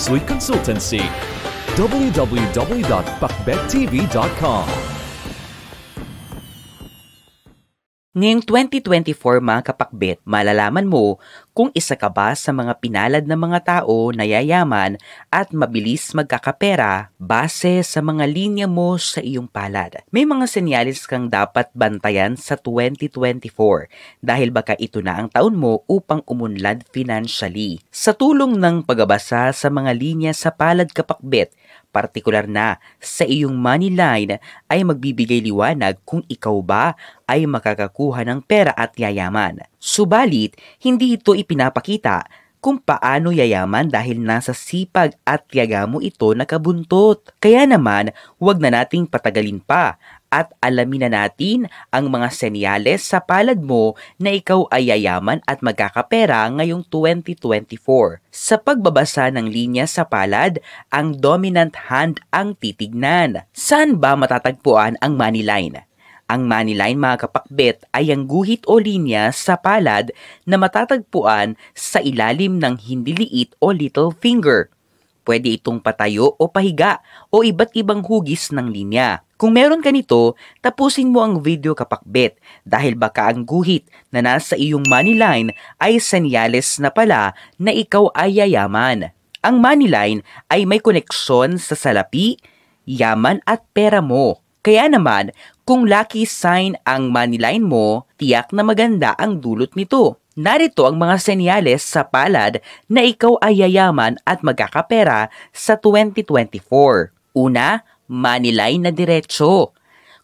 Sweet Consultancy. www.pakbettv.com. Ngayong 2024 mga kapakbet, malalaman mo kung isa ka ba sa mga pinalad na mga tao na yayaman at mabilis magkakapera base sa mga linya mo sa iyong palad. May mga senyalis kang dapat bantayan sa 2024 dahil baka ito na ang taon mo upang umunlad financially. Sa tulong ng pagbabasa sa mga linya sa palad kapakbet, partikular na sa iyong money line ay magbibigay liwanag kung ikaw ba ay makakakuha ng pera at yayaman. Subalit, hindi ito ipinapakita kung paano yayaman dahil nasa sipag at tiyaga mo ito nakabuntot. Kaya naman, huwag na nating patagalin pa at alamin na natin ang mga senyales sa palad mo na ikaw ay yayaman at magkakapera ngayong 2024. Sa pagbabasa ng linya sa palad, ang dominant hand ang titignan. Saan ba matatagpuan ang money line? Ang money line mga kapakbet ay ang guhit o linya sa palad na matatagpuan sa ilalim ng hindi liit o little finger. Pwede itong patayo o pahiga o iba't ibang hugis ng linya. Kung meron ka nito, tapusin mo ang video kapakbet dahil baka ang guhit na nasa iyong money line ay senyales na pala na ikaw ay yayaman. Ang money line ay may koneksyon sa salapi, yaman at pera mo. Kaya naman, kung lucky sign ang money line mo, tiyak na maganda ang dulot nito. Narito ang mga senyales sa palad na ikaw ay yayaman at magkakapera sa 2024. Una, money line na diretso.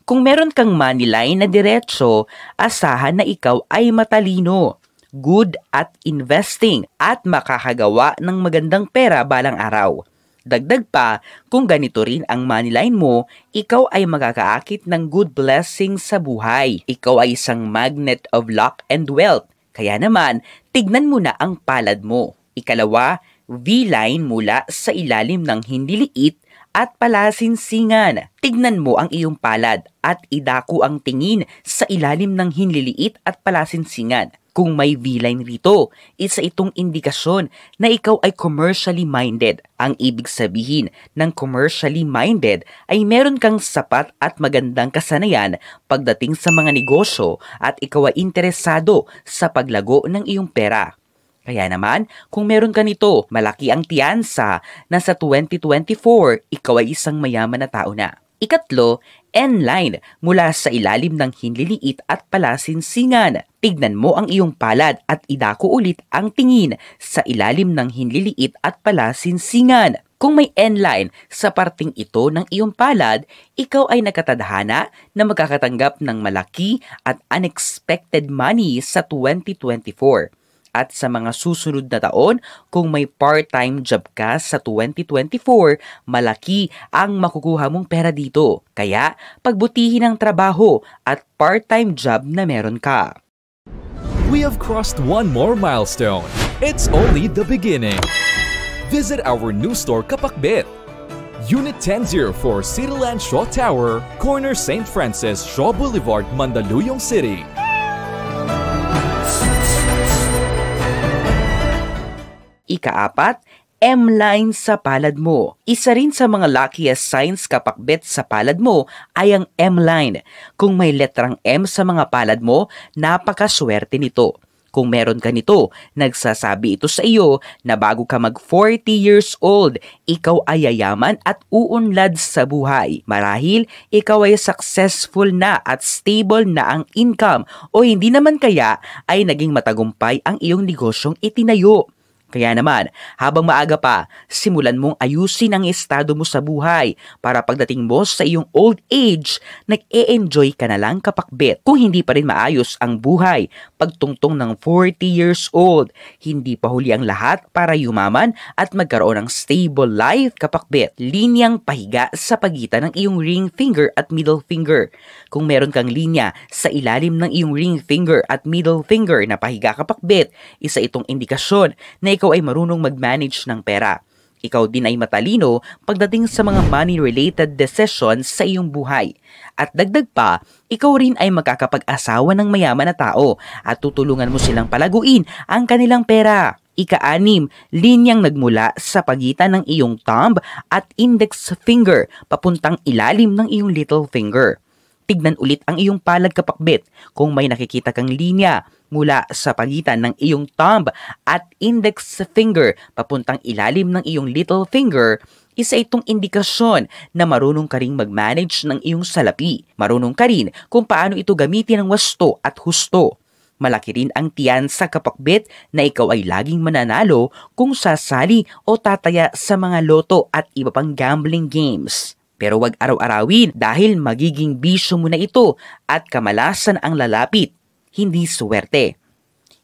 Kung meron kang money line na diretso, asahan na ikaw ay matalino, good at investing at makakagawa ng magandang pera balang araw. Dagdag pa, kung ganito rin ang money line mo, ikaw ay makakaakit ng good blessings sa buhay. Ikaw ay isang magnet of luck and wealth. Kaya naman, tignan mo na ang palad mo. Ikalawa, V-line mula sa ilalim ng hindi liit at palasinsingan. Tignan mo ang iyong palad at idako ang tingin sa ilalim ng hinliliit at palasinsingan. Kung may V-line rito, isa itong indikasyon na ikaw ay commercially minded. Ang ibig sabihin ng commercially minded ay meron kang sapat at magandang kasanayan pagdating sa mga negosyo at ikaw ay interesado sa paglago ng iyong pera. Kaya naman, kung meron ka nito, malaki ang tiyansa na sa 2024, ikaw ay isang mayaman na tao na. Ikatlo, N-line mula sa ilalim ng hinliliit at palasinsingan. Tignan mo ang iyong palad at idako ulit ang tingin sa ilalim ng hinliliit at palasinsingan. Kung may N-line sa parting ito ng iyong palad, ikaw ay nakatadhana na magkakatanggap ng malaki at unexpected money sa 2024. At sa mga susunod na taon, kung may part-time job ka sa 2024, malaki ang makukuha mong pera dito. Kaya, pagbutihin ang trabaho at part-time job na meron ka. We have crossed one more milestone. It's only the beginning. Visit our new store Kapakbet. Unit 1004 Cityland Shaw Tower, corner St. Francis Shaw Boulevard, Mandaluyong City. Ikaapat, M-line sa palad mo. Isa rin sa mga luckiest signs kapakbet sa palad mo ay ang M-line. Kung may letrang M sa mga palad mo, napakaswerte nito. Kung meron ka nito, nagsasabi ito sa iyo na bago ka mag 40 years old, ikaw ay yayaman at uunlad sa buhay. Marahil, ikaw ay successful na at stable na ang income o hindi naman kaya ay naging matagumpay ang iyong negosyong itinayo. Kaya naman, habang maaga pa, simulan mong ayusin ang estado mo sa buhay para pagdating mo sa iyong old age, nag-e-enjoy ka na lang kapakbet. Kung hindi pa rin maayos ang buhay, pagtungtong ng 40 years old, hindi pa huli ang lahat para yumaman at magkaroon ng stable life kapakbet. Linyang pahiga sa pagitan ng iyong ring finger at middle finger. Kung meron kang linya sa ilalim ng iyong ring finger at middle finger na pahiga kapakbet, isa itong indikasyon na ikaw ay marunong mag-manage ng pera. Ikaw din ay matalino pagdating sa mga money-related decisions sa iyong buhay. At dagdag pa, ikaw rin ay makakapag-asawa ng mayaman na tao at tutulungan mo silang palaguin ang kanilang pera. Ika-6, linyang nagmula sa pagitan ng iyong thumb at index finger papuntang ilalim ng iyong little finger. Tignan ulit ang iyong palad kapakbit kung may nakikita kang linya mula sa pagitan ng iyong thumb at index finger papuntang ilalim ng iyong little finger. Isa itong indikasyon na marunong ka ring mag-manage ng iyong salapi. Marunong ka rin kung paano ito gamitin ng wasto at husto. Malaki rin ang tiyan sa kapakbit na ikaw ay laging mananalo kung sasali o tataya sa mga loto at iba pang gambling games. Pero wag araw-arawin dahil magiging bisyo mo na ito at kamalasan ang lalapit, hindi swerte.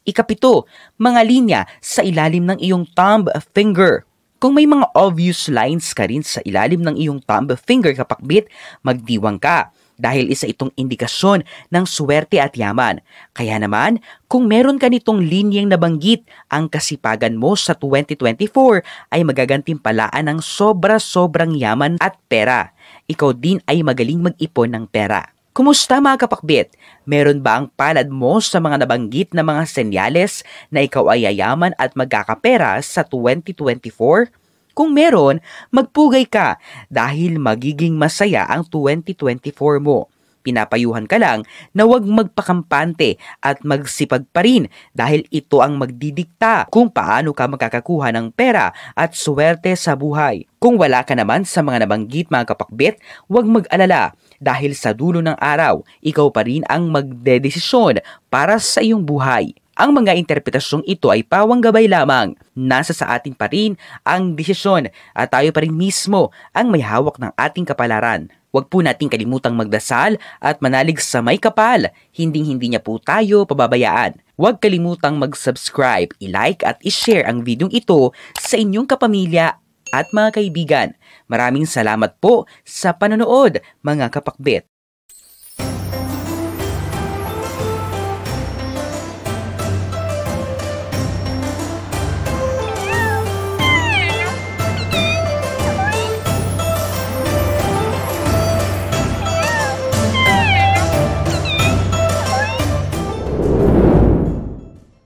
Ika-7, mga linya sa ilalim ng iyong thumb finger. Kung may mga obvious lines ka rin sa ilalim ng iyong thumb finger kapakbit, magdiwang ka dahil isa itong indikasyon ng swerte at yaman. Kaya naman, kung meron ka nitong linyang nabanggit, ang kasipagan mo sa 2024 ay magagantimpalaan ng sobra-sobrang yaman at pera. Ikaw din ay magaling mag-ipon ng pera. Kumusta mga kapakbit? Meron ba ang palad mo sa mga nabanggit na mga senyales na ikaw ay yayaman at magkakapera sa 2024? Kung meron, magpugay ka dahil magiging masaya ang 2024 mo. Pinapayuhan ka lang na huwag magpakampante at magsipag pa rin dahil ito ang magdidikta kung paano ka makakakuha ng pera at swerte sa buhay. Kung wala ka naman sa mga nabanggit mga kapakbit, huwag mag-alala dahil sa dulo ng araw, ikaw pa rin ang magdedesisyon para sa iyong buhay. Ang mga interpretasyong ito ay pawang gabay lamang. Nasa sa atin pa rin ang desisyon at tayo pa rin mismo ang may hawak ng ating kapalaran. Huwag po nating kalimutang magdasal at manalig sa may kapal. Hinding-hindi niya po tayo pababayaan. Huwag kalimutang mag-subscribe, i-like at i-share ang videong ito sa inyong kapamilya at mga kaibigan. Maraming salamat po sa panonood mga kapakbit.